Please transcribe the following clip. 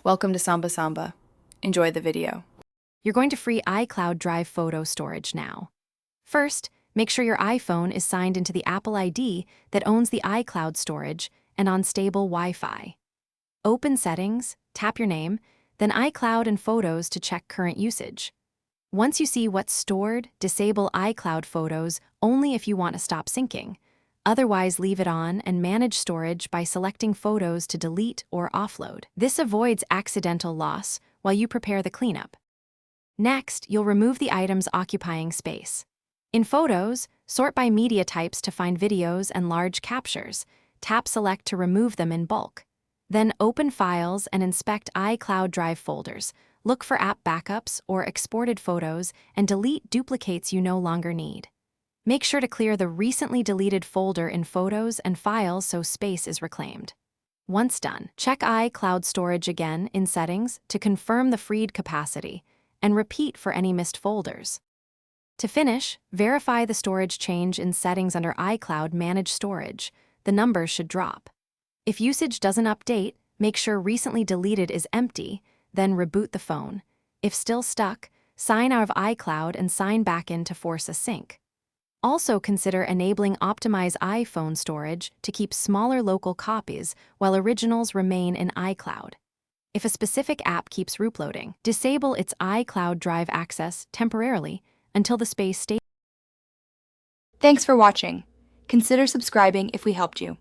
Welcome to Samba Samba. Enjoy the video. You're going to free iCloud Drive photo storage now. First, make sure your iPhone is signed into the Apple ID that owns the iCloud storage and on stable Wi-Fi. Open Settings, tap your name, then iCloud and Photos to check current usage. Once you see what's stored, disable iCloud Photos only if you want to stop syncing. Otherwise, leave it on and manage storage by selecting photos to delete or offload. This avoids accidental loss while you prepare the cleanup. Next, you'll remove the items occupying space. In Photos, sort by media types to find videos and large captures. Tap Select to remove them in bulk. Then open Files and inspect iCloud Drive folders. Look for app backups or exported photos and delete duplicates you no longer need. Make sure to clear the recently deleted folder in Photos and Files so space is reclaimed. Once done, check iCloud storage again in Settings to confirm the freed capacity, and repeat for any missed folders. To finish, verify the storage change in Settings under iCloud Manage Storage. The numbers should drop. If usage doesn't update, make sure Recently Deleted is empty, then reboot the phone. If still stuck, sign out of iCloud and sign back in to force a sync. Also consider enabling Optimize iPhone storage to keep smaller local copies while originals remain in iCloud. If a specific app keeps reuploading, disable its iCloud Drive access temporarily until the space stays. Thanks for watching. Consider subscribing if we helped you.